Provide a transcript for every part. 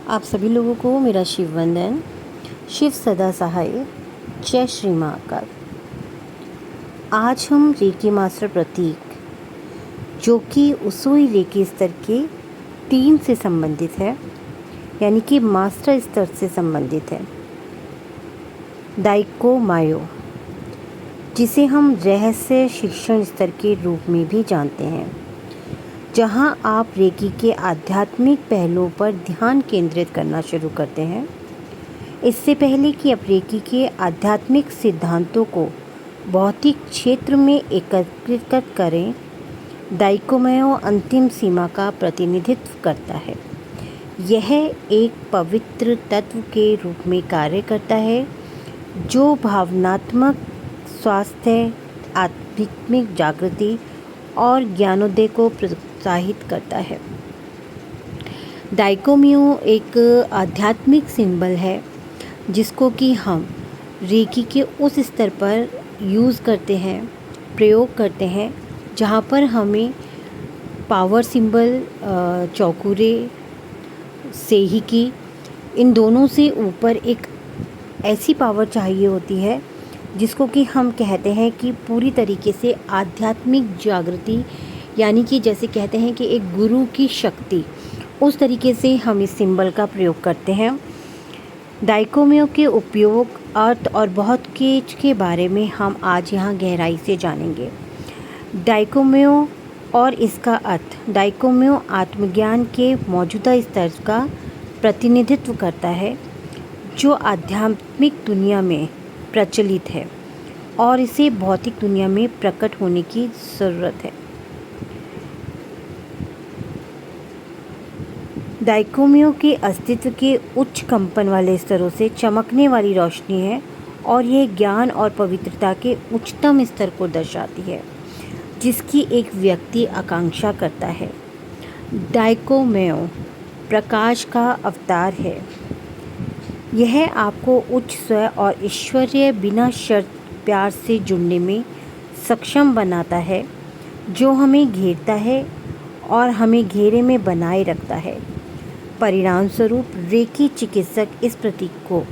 आप सभी लोगों को मेरा शिव वंदन। शिव सदा सहाय। जय श्री महाकाल। आज हम रेकी मास्टर प्रतीक, जो कि उसुई रेकी स्तर के 3 से संबंधित है, यानी कि मास्टर स्तर से संबंधित है। दाइको मायो, जिसे हम रहस्य शिक्षण स्तर के रूप में भी जानते हैं, जहां आप रेकी के आध्यात्मिक पहलुओं पर ध्यान केंद्रित करना शुरू करते हैं। इससे पहले कि आप रेकी के आध्यात्मिक सिद्धांतों को भौतिक क्षेत्र में एकीकृत करें, दाइकोमयो अंतिम सीमा का प्रतिनिधित्व करता है। यह एक पवित्र तत्व के रूप में कार्य करता है, जो भावनात्मक स्वास्थ्य, आध्यात्मिक जागृति और ज्ञानोदय को प्रोत्साहित करता है। दाइकोमयो एक आध्यात्मिक सिंबल है, जिसको कि हम रेकी के उस स्तर पर यूज़ करते हैं, प्रयोग करते हैं, जहाँ पर हमें पावर सिंबल, चौकुरे, सेहिकी, इन दोनों से ऊपर एक ऐसी पावर चाहिए होती है जिसको कि हम कहते हैं कि पूरी तरीके से आध्यात्मिक जागृति, यानी कि जैसे कहते हैं कि एक गुरु की शक्ति, उस तरीके से हम इस सिंबल का प्रयोग करते हैं। दाइकोमयो के उपयोग, अर्थ और बहुत कुछ के बारे में हम आज यहाँ गहराई से जानेंगे। दाइकोमयो और इसका अर्थ। दाइकोमयो आत्मज्ञान के मौजूदा स्तर का प्रतिनिधित्व करता है, जो आध्यात्मिक दुनिया में प्रचलित है और इसे भौतिक दुनिया में प्रकट होने की ज़रूरत है। दाइकोमयो के अस्तित्व के उच्च कंपन वाले स्तरों से चमकने वाली रोशनी है, और यह ज्ञान और पवित्रता के उच्चतम स्तर को दर्शाती है, जिसकी एक व्यक्ति आकांक्षा करता है। दाइकोमयो प्रकाश का अवतार है। यह आपको उच्च स्व और ईश्वरीय बिना शर्त प्यार से जुड़ने में सक्षम बनाता है, जो हमें घेरता है और हमें घेरे में बनाए रखता है। परिणाम स्वरूप रेकी चिकित्सक इस प्रतीक को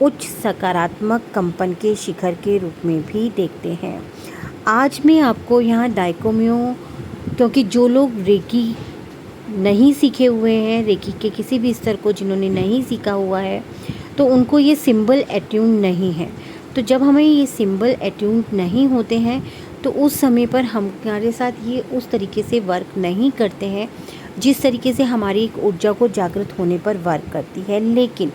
उच्च सकारात्मक कंपन के शिखर के रूप में भी देखते हैं। आज मैं आपको यहाँ दाइकोमयो, क्योंकि जो लोग रेकी नहीं सीखे हुए हैं, रेकी के किसी भी स्तर को जिन्होंने नहीं सीखा हुआ है, तो उनको ये सिंबल एट्यून नहीं है। तो जब हमें ये सिंबल एट्यून नहीं होते हैं, तो उस समय पर हमारे साथ ये उस तरीके से वर्क नहीं करते हैं जिस तरीके से हमारी एक ऊर्जा को जागृत होने पर वर्क करती है। लेकिन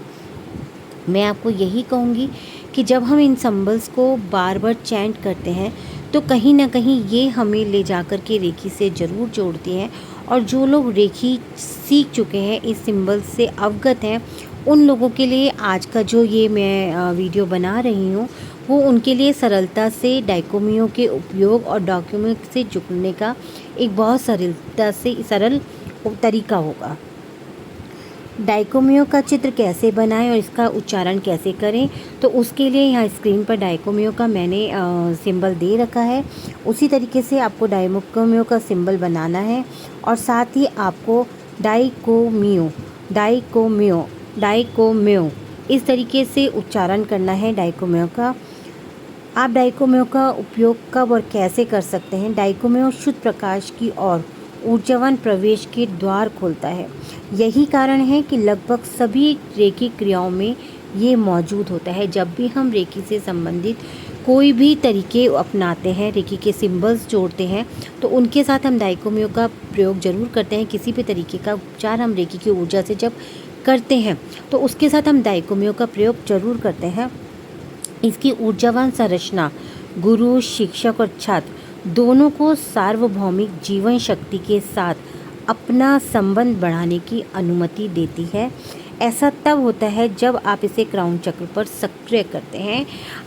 मैं आपको यही कहूँगी कि जब हम इन सिंबल्स को बार बार चैंट करते हैं, तो कहीं ना कहीं ये हमें ले जाकर के रेकी से ज़रूर जोड़ती हैं। और जो लोग रेकी सीख चुके हैं, इस सिंबल से अवगत हैं, उन लोगों के लिए आज का जो ये मैं वीडियो बना रही हूँ, वो उनके लिए सरलता से दाइकोमयो के उपयोग और डॉक्यूमेंट से जुड़ने का एक बहुत सरल तरीका होगा। दाइकोमयो का चित्र कैसे बनाएं और इसका उच्चारण कैसे करें, तो उसके लिए यहाँ स्क्रीन पर दाइकोमयो का मैंने सिंबल दे रखा है। उसी तरीके से आपको दाइकोमयो का सिंबल बनाना है, और साथ ही आपको दाइकोमयो इस तरीके से उच्चारण करना है दाइकोमयो का। आप दाइकोमयो का उपयोग कब और कैसे कर सकते हैं? दाइकोमयो शुद्ध प्रकाश की ओर ऊर्जावान प्रवेश के द्वार खोलता है। यही कारण है कि लगभग सभी रेकी क्रियाओं में ये मौजूद होता है। जब भी हम रेकी से संबंधित कोई भी तरीके अपनाते हैं, रेकी के सिंबल्स जोड़ते हैं, तो उनके साथ हम दाइकोमयो का प्रयोग ज़रूर करते हैं। किसी भी तरीके का उपचार हम रेकी की ऊर्जा से जब करते हैं, तो उसके साथ हम दाइकोमयो का प्रयोग ज़रूर करते हैं। इसकी ऊर्जावान संरचना गुरु, शिक्षक और छात्र दोनों को सार्वभौमिक जीवन शक्ति के साथ अपना संबंध बढ़ाने की अनुमति देती है। ऐसा तब होता है जब आप इसे क्राउन चक्र पर सक्रिय करते हैं।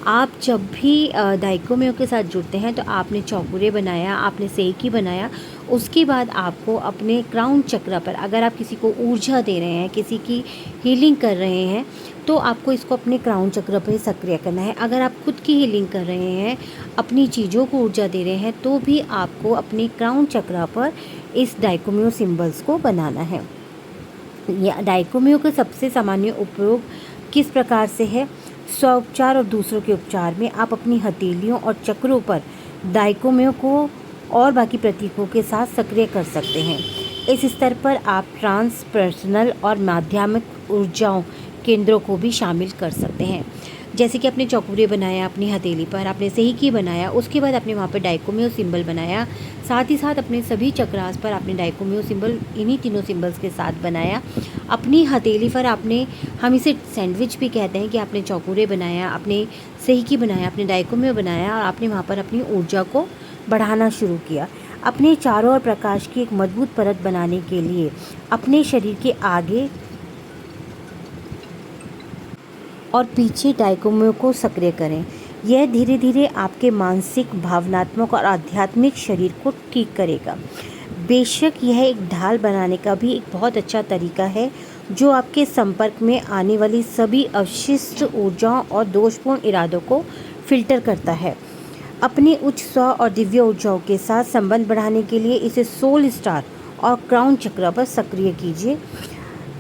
आप जब भी दाइकोमयो के साथ जुड़ते हैं, तो आपने चौकुरे बनाया, आपने सेकी बनाया, उसके बाद आपको अपने क्राउन चक्र पर, अगर आप किसी को ऊर्जा दे रहे हैं, किसी की हीलिंग कर रहे हैं, तो आपको इसको अपने क्राउन चक्र पर सक्रिय करना है। अगर आप खुद की हीलिंग कर रहे हैं, अपनी चीज़ों को ऊर्जा दे रहे हैं, तो भी आपको अपने क्राउन चक्र पर इस दाइकोमयो सिंबल्स को बनाना है। या डाइकोमियो का सबसे सामान्य उपयोग किस प्रकार से है? स्वोपचार और दूसरों के उपचार में आप अपनी हथेलियों और चक्रों पर डाइकोमियो को और बाकी प्रतीकों के साथ सक्रिय कर सकते हैं। इस स्तर पर आप ट्रांसपर्सनल और माध्यमिक ऊर्जाओं केंद्रों को भी शामिल कर सकते हैं। जैसे कि आपने चौकुरे बनाया अपनी हथेली पर, आपने सेहिकी बनाया, उसके बाद आपने वहाँ पर डाइकोमियो सिंबल बनाया, साथ ही साथ अपने सभी चक्रास पर आपने डाइकोमियो सिंबल इन्हीं तीनों सिंबल्स के साथ बनाया। अपनी हथेली पर आपने, हम इसे सैंडविच भी कहते हैं, कि आपने चौकुरे बनाया, आपने सेहिकी बनाया, आपने डाइकोमियो बनाया और आपने वहाँ पर अपनी ऊर्जा को बढ़ाना शुरू किया। अपने चारों ओर प्रकाश की एक मजबूत परत बनाने के लिए अपने शरीर के आगे और पीछे डाइकोमियो को सक्रिय करें। यह धीरे धीरे आपके मानसिक, भावनात्मक और आध्यात्मिक शरीर को ठीक करेगा। बेशक यह एक ढाल बनाने का भी एक बहुत अच्छा तरीका है जो आपके संपर्क में आने वाली सभी अवशिष्ट ऊर्जाओं और दोषपूर्ण इरादों को फिल्टर करता है। अपने उच्च स्व और दिव्य ऊर्जाओं के साथ संबंध बढ़ाने के लिए इसे सोल स्टार और क्राउन चक्र पर सक्रिय कीजिए।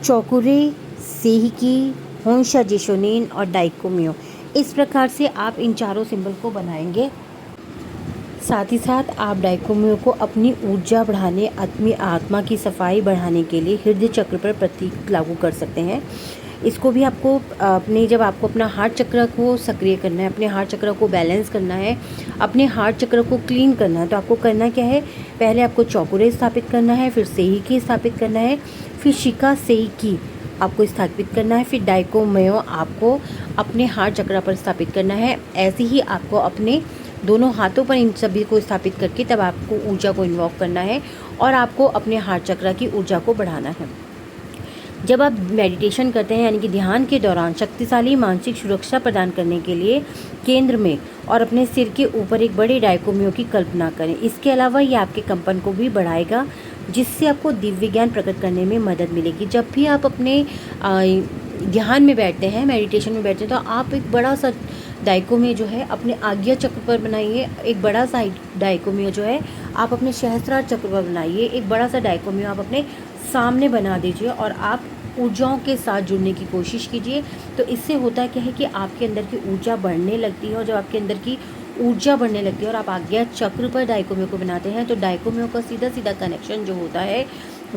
चौकुरे, सेहिकी, होंशा जिशोनेन और डाइकोमियो, इस प्रकार से आप इन चारों सिंबल को बनाएंगे। साथ ही साथ आप डाइकोमियो को अपनी ऊर्जा बढ़ाने, अपनी आत्मा की सफाई बढ़ाने के लिए हृदय चक्र पर प्रतीक लागू कर सकते हैं। इसको भी आपको अपने, जब आपको अपना हार्ट चक्र को सक्रिय करना है, अपने हार्ट चक्र को बैलेंस करना है, अपने हार्ट चक्र को क्लीन करना है, तो आपको करना क्या है? पहले आपको चौकुरे स्थापित करना है, फिर सेहिकी स्थापित करना है, फिर शिका सेहिकी आपको स्थापित करना है, फिर डाइकोमियो आपको अपने हार्ट चक्र पर स्थापित करना है। ऐसे ही आपको अपने दोनों हाथों पर इन सभी को स्थापित करके तब आपको ऊर्जा को इन्वॉक करना है और आपको अपने हार्ट चक्र की ऊर्जा को बढ़ाना है। जब आप मेडिटेशन करते हैं, यानी कि ध्यान के दौरान, शक्तिशाली मानसिक सुरक्षा प्रदान करने के लिए केंद्र में और अपने सिर के ऊपर एक बड़े डाइकोमियो की कल्पना करें। इसके अलावा ये आपके कंपन को भी बढ़ाएगा, जिससे आपको दिव्य ज्ञान प्रकट करने में मदद मिलेगी। जब भी आप अपने ध्यान में बैठते हैं, मेडिटेशन में बैठते हैं, तो आप एक बड़ा सा डाइकोमियो जो है अपने आज्ञा चक्र पर बनाइए। एक बड़ा सा डाइकोमियो जो है आप अपने सहस्त्रार चक्र पर बनाइए। एक बड़ा सा डाइकोमियो आप अपने सामने बना दीजिए और आप ऊर्जाओं के साथ जुड़ने की कोशिश कीजिए। तो इससे होता क्या है कि आपके अंदर की ऊर्जा बढ़ने लगती है, और जब आपके अंदर की ऊर्जा बढ़ने लगती है और आप आज्ञा चक्र पर डाइकोमियो को बनाते हैं, तो डाइकोमियो का सीधा सीधा कनेक्शन जो होता है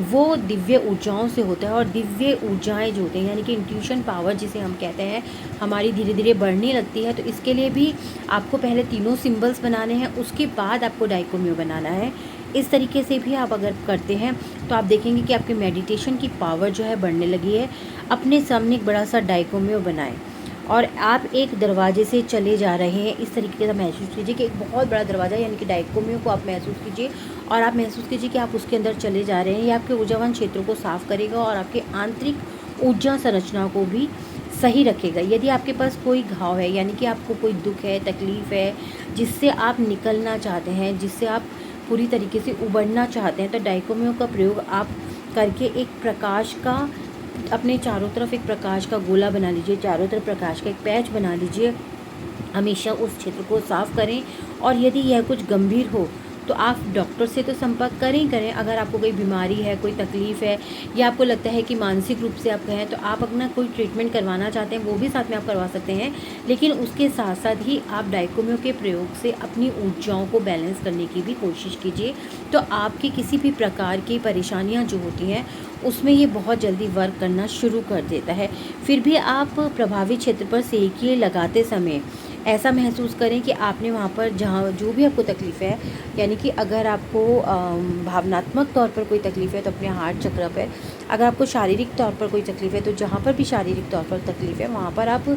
वो दिव्य ऊर्जाओं से होता है। और दिव्य ऊर्जाएं जो होती हैं, यानी कि इंट्यूशन पावर जिसे हम कहते हैं, हमारी धीरे धीरे बढ़ने लगती है। तो इसके लिए भी आपको पहले तीनों सिंबल्स बनाने हैं, उसके बाद आपको डाइकोमियो बनाना है। इस तरीके से भी आप अगर करते हैं तो आप देखेंगे कि आपके मेडिटेशन की पावर जो है बढ़ने लगी है। अपने सामने एक बड़ा सा डाइकोमियो बनाएं और आप एक दरवाजे से चले जा रहे हैं। इस तरीके से महसूस कीजिए कि एक बहुत बड़ा दरवाज़ा, यानी कि डाइकोमियो को आप महसूस कीजिए और आप महसूस कीजिए कि आप उसके अंदर चले जा रहे हैं। ये आपके ऊर्जावान क्षेत्रों को साफ करेगा और आपके आंतरिक ऊर्जा संरचना को भी सही रखेगा। यदि आपके पास कोई घाव है, यानी कि आपको कोई दुख है, तकलीफ़ है, जिससे आप निकलना चाहते हैं, जिससे आप पूरी तरीके से उबरना चाहते हैं, तो डाइकोमियो का प्रयोग आप करके एक प्रकाश का, अपने चारों तरफ एक प्रकाश का गोला बना लीजिए, चारों तरफ प्रकाश का एक पैच बना लीजिए। हमेशा उस क्षेत्र को साफ करें। और यदि यह कुछ गंभीर हो तो आप डॉक्टर से तो संपर्क करें। अगर आपको कोई बीमारी है, कोई तकलीफ़ है, या आपको लगता है कि मानसिक रूप से आप कहें तो आप अपना कोई ट्रीटमेंट करवाना चाहते हैं, वो भी साथ में आप करवा सकते हैं। लेकिन उसके साथ साथ ही आप डाइकोमियो के प्रयोग से अपनी ऊर्जाओं को बैलेंस करने की भी कोशिश कीजिए। तो आपकी किसी भी प्रकार की परेशानियाँ जो होती हैं उसमें ये बहुत जल्दी वर्क करना शुरू कर देता है। फिर भी आप प्रभावित क्षेत्र पर सेकिए लगाते समय ऐसा महसूस करें कि आपने वहाँ पर जहाँ जो भी आपको तकलीफ़ है, यानी कि अगर आपको भावनात्मक तौर पर कोई तकलीफ़ है तो अपने हार्ट चक्र पर, अगर आपको शारीरिक तौर पर कोई तकलीफ़ है तो जहाँ पर भी शारीरिक तौर पर तकलीफ़ है वहाँ पर आप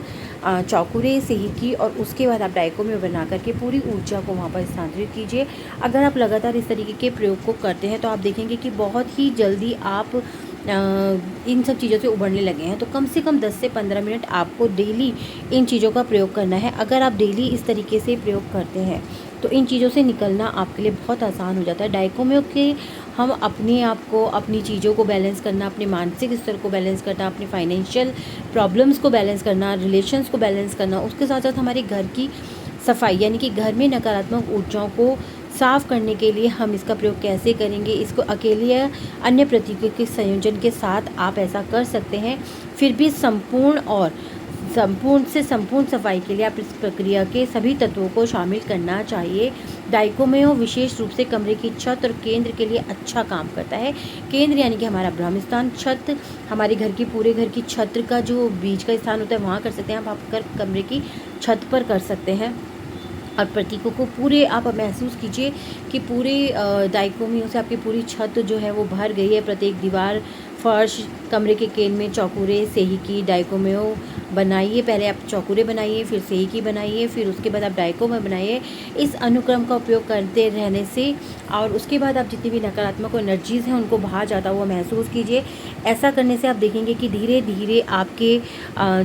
चौकुरे सेहिकी और उसके बाद आप डाइकोमियो बना करके पूरी ऊर्जा को वहाँ पर स्थानांतरित कीजिए। अगर आप लगातार इस तरीके के प्रयोग को करते हैं तो आप देखेंगे कि बहुत ही जल्दी आप इन सब चीज़ों से उबरने लगे हैं। तो कम से कम 10 से 15 मिनट आपको डेली इन चीज़ों का प्रयोग करना है। अगर आप डेली इस तरीके से प्रयोग करते हैं तो इन चीज़ों से निकलना आपके लिए बहुत आसान हो जाता है। डाइकोमियो के हम अपने आप को, अपनी चीज़ों को बैलेंस करना, अपने मानसिक स्तर को बैलेंस करना, अपने फाइनेंशियल प्रॉब्लम्स को बैलेंस करना, रिलेशंस को बैलेंस करना, उसके साथ साथ हमारे घर की सफाई, यानी कि घर में नकारात्मक ऊर्जाओं को साफ़ करने के लिए हम इसका प्रयोग कैसे करेंगे, इसको अकेले या अन्य प्रतीकों के संयोजन के साथ आप ऐसा कर सकते हैं। फिर भी संपूर्ण सफाई के लिए आप इस प्रक्रिया के सभी तत्वों को शामिल करना चाहिए। डाइकोमेओ विशेष रूप से कमरे की छत और केंद्र के लिए अच्छा काम करता है। केंद्र यानी कि हमारा ब्रह्म स्थान, छत हमारे पूरे घर की छत का जो बीच का स्थान होता है वहाँ कर सकते हैं, आप कमरे की छत पर कर सकते हैं। और प्रतीकों को पूरे आप महसूस कीजिए कि पूरे डाइकोमियों से आपकी पूरी छत जो है वो भर गई है। प्रत्येक दीवार, फर्श, कमरे के केंद्र में चौकुरे सेही की डाइकोमेओ बनाइए। पहले आप चौकुरे बनाइए, फिर सेही की बनाइए, फिर उसके बाद आप डाइकोमेओ बनाइए। इस अनुक्रम का उपयोग करते रहने से और उसके बाद आप जितनी भी नकारात्मक एनर्जीज़ हैं उनको बाहर जाता हुआ महसूस कीजिए। ऐसा करने से आप देखेंगे कि धीरे धीरे आपके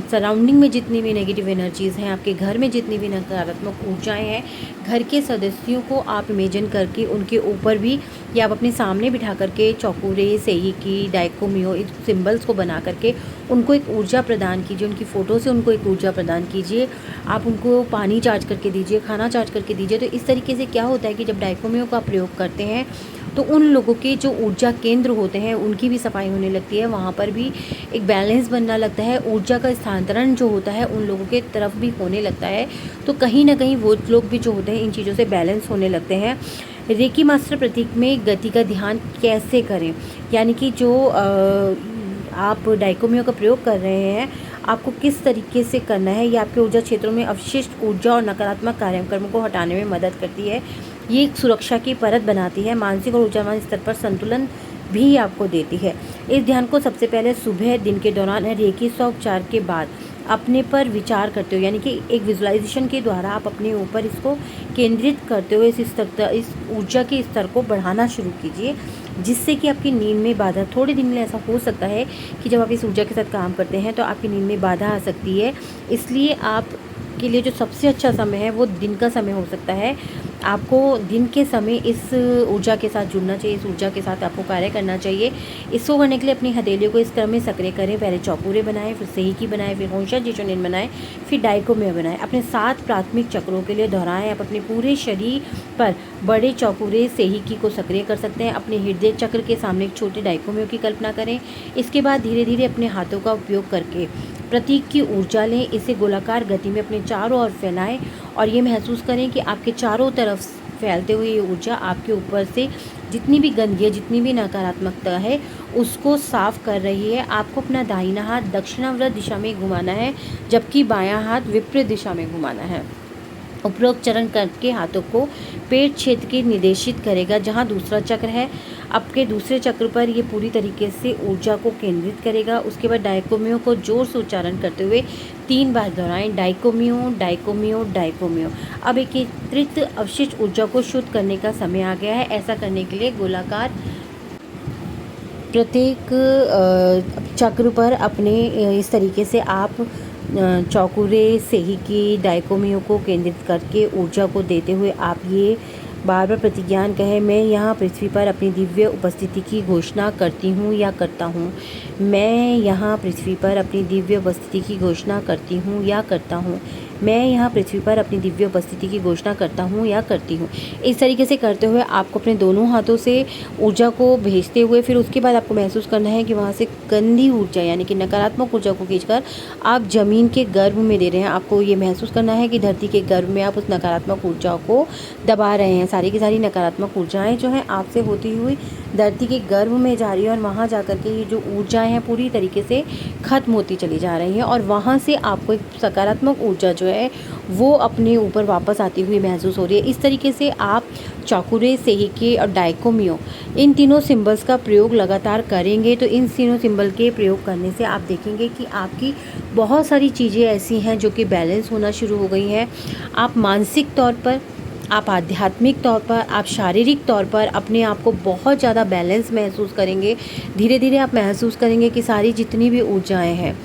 सराउंडिंग में जितनी भी नेगेटिव एनर्जीज़ हैं, आपके घर में जितनी भी नकारात्मक ऊर्जाएँ हैं, घर के सदस्यों को आप इमेजिन करके उनके ऊपर भी या आप अपने सामने बिठा करके चौकुरे, सेही की, डाइकोमियो इस सिंबल्स को बना करके उनको एक ऊर्जा प्रदान कीजिए। उनकी फ़ोटो से उनको एक ऊर्जा प्रदान कीजिए। आप उनको पानी चार्ज करके दीजिए, खाना चार्ज करके दीजिए। तो इस तरीके से क्या होता है कि जब डाइकोमियो का प्रयोग करते हैं तो उन लोगों के जो ऊर्जा केंद्र होते हैं उनकी भी सफाई होने लगती है, वहाँ पर भी एक बैलेंस बनना लगता है। ऊर्जा का स्थानांतरण जो होता है उन लोगों के तरफ भी होने लगता है। तो कहीं ना कहीं वो लोग भी जो होते हैं इन चीज़ों से बैलेंस होने लगते हैं। रेकी मास्टर प्रतीक में गति का ध्यान कैसे करें, यानी कि जो आप डाइकोमियो का प्रयोग कर रहे हैं आपको किस तरीके से करना है। ये आपके ऊर्जा क्षेत्रों में अवशिष्ट ऊर्जा और नकारात्मक कार्यक्रमों को हटाने में मदद करती है। ये एक सुरक्षा की परत बनाती है, मानसिक और ऊर्जावान स्तर पर संतुलन भी आपको देती है। इस ध्यान को सबसे पहले सुबह दिन के दौरान रेकी उपचार के बाद अपने पर विचार करते हो, यानी कि एक विजुअलाइजेशन के द्वारा आप अपने ऊपर इसको केंद्रित करते हुए इस ऊर्जा के स्तर को बढ़ाना शुरू कीजिए, जिससे कि आपकी नींद में बाधा, थोड़े दिन में ऐसा हो सकता है कि जब आप इस ऊर्जा के साथ काम करते हैं तो आपकी नींद में बाधा आ सकती है। इसलिए आप के लिए जो सबसे अच्छा समय है वो दिन का समय हो सकता है। आपको दिन के समय इस ऊर्जा के साथ जुड़ना चाहिए, इस ऊर्जा के साथ आपको कार्य करना चाहिए। इसको करने के लिए अपनी हथेलियों को इस क्रम में सक्रिय करें। पहले चौकुरे बनाएं, फिर सेही की बनाएं, फिर होंशा जिशोनिन बनाएं, फिर डाइकोमियो बनाएं। अपने 7 प्राथमिक चक्रों के लिए दोहराएं। आप अपने पूरे शरीर पर बड़े चौकुरे सेही की को सक्रिय कर सकते हैं। अपने हृदय चक्र के सामने एक छोटे डाइकोमियो की कल्पना करें। इसके बाद धीरे धीरे अपने हाथों का उपयोग करके प्रतीक की ऊर्जा लें, इसे गोलाकार गति में अपने चारों ओर फैलाएं और ये महसूस करें कि आपके चारों तरफ फैलते हुए ये ऊर्जा आपके ऊपर से जितनी भी गंदगी है, जितनी भी नकारात्मकता है उसको साफ कर रही है। आपको अपना दाहिना हाथ दक्षिणावर्त दिशा में घुमाना है, जबकि बायां हाथ विपरीत दिशा में घुमाना है। उपरोक्त चरण करके हाथों को पेट क्षेत्र के निर्देशित करेगा जहां दूसरा चक्र है। आपके दूसरे चक्र पर ये पूरी तरीके से ऊर्जा को केंद्रित करेगा। उसके बाद डाइकोमियो को जोर से उच्चारण करते हुए 3 बार दोहराएं, डाइकोमियो डाइकोमियो डाइकोमियो। अब एकत्रित अवशिष्ट ऊर्जा को शुद्ध करने का समय आ गया है। ऐसा करने के लिए गोलाकार प्रत्येक चक्र पर अपने इस तरीके से आप चौकुरे सेही की डाइकोमियो को केंद्रित करके ऊर्जा को देते हुए आप ये बार बार प्रतिज्ञान कहें, मैं यहाँ पृथ्वी पर अपनी दिव्य उपस्थिति की घोषणा करती हूँ या करता हूँ। मैं यहाँ पृथ्वी पर अपनी दिव्य उपस्थिति की घोषणा करती हूँ या करता हूँ। मैं यहाँ पृथ्वी पर अपनी दिव्य उपस्थिति की घोषणा करता हूँ या करती हूँ। इस तरीके से करते हुए आपको अपने दोनों हाथों से ऊर्जा को भेजते हुए फिर उसके बाद आपको महसूस करना है कि वहाँ से गंदी ऊर्जा यानी कि नकारात्मक ऊर्जा को खींचकर आप ज़मीन के गर्भ में दे रहे हैं। आपको ये महसूस करना है कि धरती के गर्भ में आप उस नकारात्मक ऊर्जा को दबा रहे हैं। सारी की सारी नकारात्मक ऊर्जाएँ जो हैं आपसे होती हुई धरती के गर्भ में जा रही है और वहाँ जा कर के ये जो ऊर्जाएँ हैं पूरी तरीके से ख़त्म होती चली जा रही हैं और वहाँ से आपको एक सकारात्मक ऊर्जा जो है वो अपने ऊपर वापस आती हुई महसूस हो रही है। इस तरीके से आप चौकुरे, सेही के और डाइकोमियो इन तीनों सिंबल्स का प्रयोग लगातार करेंगे तो इन तीनों सिंबल के प्रयोग करने से आप देखेंगे कि आपकी बहुत सारी चीज़ें ऐसी हैं जो कि बैलेंस होना शुरू हो गई हैं। आप मानसिक तौर पर, आप आध्यात्मिक तौर पर, आप शारीरिक तौर पर अपने आप को बहुत ज़्यादा बैलेंस महसूस करेंगे। धीरे धीरे आप महसूस करेंगे कि सारी जितनी भी ऊर्जाएं हैं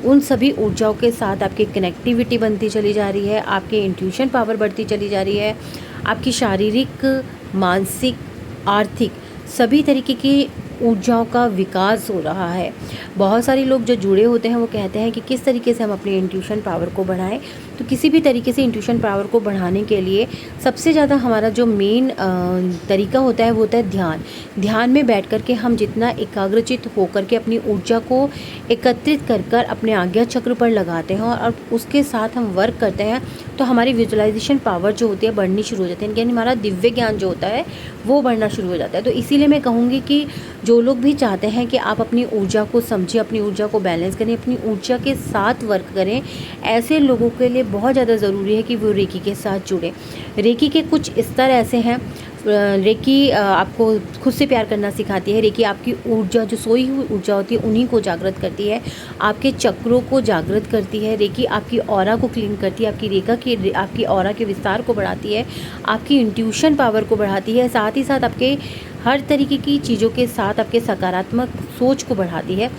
उन सभी ऊर्जाओं के साथ आपकी कनेक्टिविटी बनती चली जा रही है, आपके इंट्यूशन पावर बढ़ती चली जा रही है, आपकी शारीरिक, मानसिक, आर्थिक सभी तरीके की ऊर्जाओं का विकास हो रहा है। बहुत सारे लोग जो जुड़े होते हैं वो कहते हैं कि किस तरीके से हम अपनी इंट्यूशन पावर को बढ़ाएं। तो किसी भी तरीके से इंट्यूशन पावर को बढ़ाने के लिए सबसे ज़्यादा हमारा जो मेन तरीका होता है वो होता है ध्यान। ध्यान में बैठ कर के हम जितना एकाग्रचित होकर के अपनी ऊर्जा को एकत्रित कर कर अपने आज्ञा चक्र पर लगाते हैं और उसके साथ हम वर्क करते हैं तो हमारी विजुअलाइजेशन पावर जो होती है बढ़नी शुरू हो जाती है, यानी हमारा दिव्य ज्ञान जो होता है वो बढ़ना शुरू हो जाता है। तो इसीलिए मैं कहूँगी कि जो लोग भी चाहते हैं कि आप अपनी ऊर्जा को समझें, अपनी ऊर्जा को बैलेंस करें, अपनी ऊर्जा के साथ वर्क करें, ऐसे लोगों के लिए बहुत ज़्यादा ज़रूरी है कि वो रेकी के साथ जुड़ें। रेकी के कुछ स्तर ऐसे हैं। रेकी आपको खुद से प्यार करना सिखाती है। रेकी आपकी ऊर्जा, जो सोई हुई ऊर्जा होती है, उन्हीं को जागृत करती है, आपके चक्रों को जागृत करती है। रेकी आपकी ऑरा को क्लीन करती है, आपकी ऑरा के विस्तार को बढ़ाती है, आपकी इंट्यूशन पावर को बढ़ाती है, साथ ही साथ आपके हर तरीके की चीज़ों के साथ आपके सकारात्मक सोच को बढ़ाती है,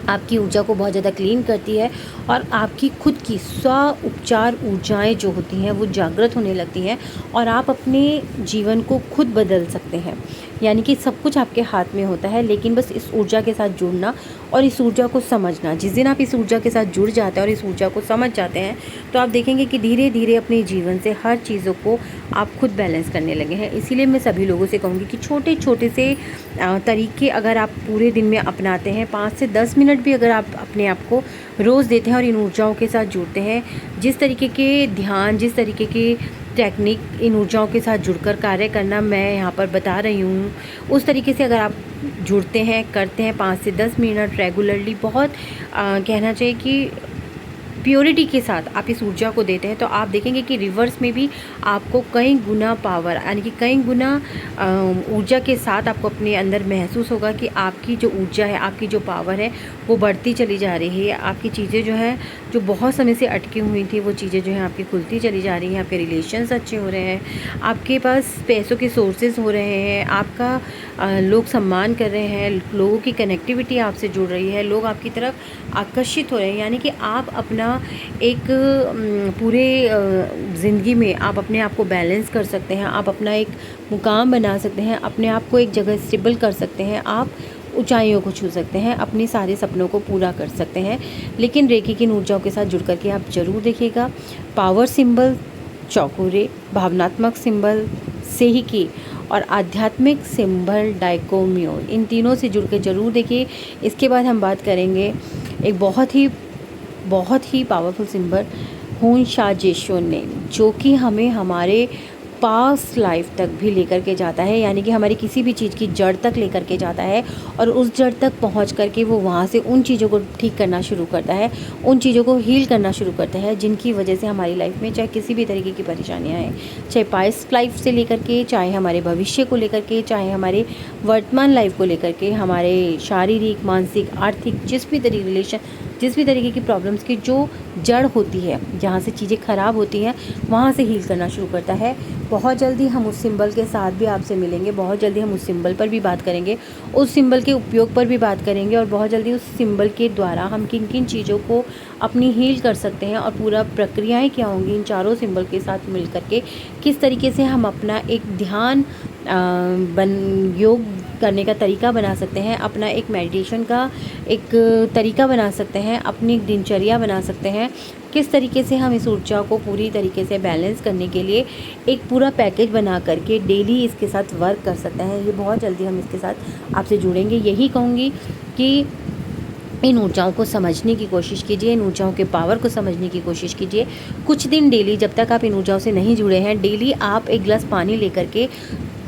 आपकी ऊर्जा को बहुत ज़्यादा क्लीन करती है और आपकी खुद की स्व उपचार ऊर्जाएँ जो होती हैं वो जागृत होने लगती हैं और आप अपने जीवन को खुद बदल सकते हैं। यानी कि सब कुछ आपके हाथ में होता है, लेकिन बस इस ऊर्जा के साथ जुड़ना और इस ऊर्जा को समझना। जिस दिन आप इस ऊर्जा के साथ जुड़ जाते हैं और इस ऊर्जा को समझ जाते हैं तो आप देखेंगे कि धीरे धीरे अपने जीवन से हर चीज़ों को आप खुद बैलेंस करने लगे हैं। इसीलिए मैं सभी लोगों से कहूँगी कि छोटे छोटे से तरीके अगर आप पूरे दिन में अपनाते हैं, 5 से 10 मिनट भी अगर आप अपने आप को रोज़ देते हैं और इन ऊर्जाओं के साथ जुड़ते हैं, जिस तरीके के ध्यान, जिस तरीके की टेक्निक इन ऊर्जाओं के साथ जुड़कर कार्य करना मैं यहाँ पर बता रही हूँ, उस तरीके से अगर आप जुड़ते हैं, करते हैं 5 से 10 मिनट रेगुलरली, बहुत कहना चाहिए कि प्योरिटी के साथ आप इस ऊर्जा को देते हैं, तो आप देखेंगे कि रिवर्स में भी आपको कई गुना पावर, यानी कि कई गुना ऊर्जा के साथ आपको अपने अंदर महसूस होगा कि आपकी जो ऊर्जा है, आपकी जो पावर है वो बढ़ती चली जा रही है। आपकी चीज़ें जो हैं, जो बहुत समय से अटकी हुई थी, वो चीज़ें जो हैं आपकी खुलती चली जा रही हैं, आपके रिलेशंस अच्छे हो रहे हैं, आपके पास पैसों के सोर्सेज हो रहे हैं, आपका लोग सम्मान कर रहे हैं, लोगों की कनेक्टिविटी आपसे जुड़ रही है, लोग आपकी तरफ आकर्षित हो रहे हैं। यानी कि आप अपना एक पूरे ज़िंदगी में आप अपने आप को बैलेंस कर सकते हैं, आप अपना एक मुकाम बना सकते हैं, अपने आप को एक जगह स्टेबल कर सकते हैं, आप ऊंचाइयों को छू सकते हैं, अपने सारे सपनों को पूरा कर सकते हैं। लेकिन रेकी की ऊर्जाओं के साथ जुड़ करके आप ज़रूर देखिएगा। पावर सिंबल चौकोरे, भावनात्मक सिंबल सेहिकी और आध्यात्मिक सिंबल डाइकोमियो, इन तीनों से जुड़ के ज़रूर देखिए। इसके बाद हम बात करेंगे एक बहुत ही पावरफुल सिंबल हून शाजेशोने, जो कि हमें हमारे पास्ट लाइफ तक भी लेकर के जाता है, यानी कि हमारी किसी भी चीज़ की जड़ तक लेकर के जाता है और उस जड़ तक पहुंच करके वो वहाँ से उन चीज़ों को ठीक करना शुरू करता है, उन चीज़ों को हील करना शुरू करता है जिनकी वजह से हमारी लाइफ में चाहे किसी भी तरीके की परेशानियाँ आएँ, चाहे पास्ट लाइफ से लेकर के, चाहे हमारे भविष्य को लेकर के, चाहे हमारे वर्तमान लाइफ को लेकर के, हमारे शारीरिक, मानसिक, आर्थिक, जिस भी तरीके की प्रॉब्लम्स की जो जड़ होती है, जहाँ से चीज़ें ख़राब होती हैं, वहाँ से हील करना शुरू करता है। बहुत जल्दी हम उस सिंबल के साथ भी आपसे मिलेंगे, बहुत जल्दी हम उस सिंबल पर भी बात करेंगे, उस सिंबल के उपयोग पर भी बात करेंगे और बहुत जल्दी उस सिंबल के द्वारा हम किन किन चीज़ों को अपनी हील कर सकते हैं और पूरा प्रक्रियाएँ क्या होंगी इन चारों सिंबल के साथ मिल करके, किस तरीके से हम अपना एक ध्यान योग करने का तरीका बना सकते हैं, अपना एक मेडिटेशन का एक तरीका बना सकते हैं, अपनी दिनचर्या बना सकते हैं, किस तरीके से हम इस ऊर्जा को पूरी तरीके से बैलेंस करने के लिए एक पूरा पैकेज बना करके डेली इसके साथ वर्क कर सकते हैं। ये बहुत जल्दी हम इसके साथ आपसे जुड़ेंगे। यही कहूँगी कि इन ऊर्जाओं को समझने की कोशिश कीजिए, इन ऊर्जाओं के पावर को समझने की कोशिश कीजिए। कुछ दिन डेली, जब तक आप इन ऊर्जाओं से नहीं जुड़े हैं, डेली आप एक गिलास पानी लेकर के,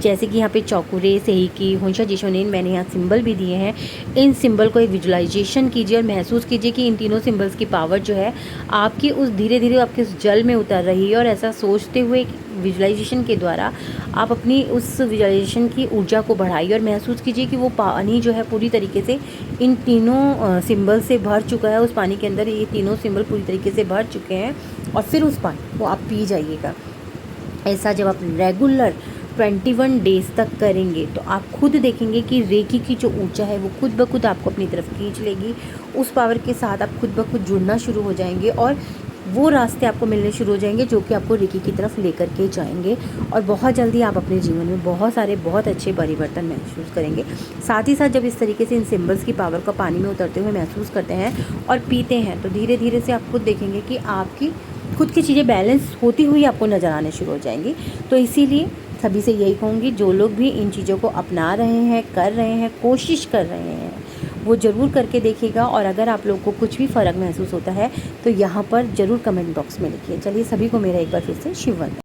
जैसे कि यहाँ पे चौकुरे, सेहिकी, होंशा जिशोनेन, मैंने यहाँ सिंबल भी दिए हैं, इन सिंबल को एक विजुलाइजेशन कीजिए और महसूस कीजिए कि इन तीनों सिंबल्स की पावर जो है आपकी उस धीरे धीरे आपके उस जल में उतर रही है। और ऐसा सोचते हुए विजुलाइजेशन के द्वारा आप अपनी उस विजुलाइजेशन की ऊर्जा को बढ़ाइए और महसूस कीजिए कि वो पानी जो है पूरी तरीके से इन तीनों सिंबल से भर चुका है। उस पानी के अंदर ये तीनों सिंबल पूरी तरीके से भर चुके हैं और फिर उस पानी को आप पी जाइएगा। ऐसा जब आप रेगुलर 21 डेज़ तक करेंगे तो आप खुद देखेंगे कि रेकी की जो ऊर्जा है वो खुद ब खुद आपको अपनी तरफ खींच लेगी। उस पावर के साथ आप खुद ब खुद जुड़ना शुरू हो जाएंगे और वो रास्ते आपको मिलने शुरू हो जाएंगे जो कि आपको रेकी की तरफ लेकर के जाएंगे और बहुत जल्दी आप अपने जीवन में बहुत अच्छे परिवर्तन महसूस करेंगे। साथ ही साथ जब इस तरीके से इन सिम्बल्स की पावर को पानी में उतरते हुए महसूस करते हैं और पीते हैं तो धीरे धीरे से आप खुद देखेंगे कि आपकी खुद की चीज़ें बैलेंस होती हुई आपको नज़र आने शुरू हो जाएंगी। तो इसीलिए सभी से यही कहूँगी, जो लोग भी इन चीज़ों को अपना रहे हैं, कर रहे हैं, कोशिश कर रहे हैं, वो ज़रूर करके देखिएगा। और अगर आप लोग को कुछ भी फ़र्क महसूस होता है तो यहाँ पर ज़रूर कमेंट बॉक्स में लिखिए। चलिए सभी को मेरा एक बार फिर से शिव वंदन।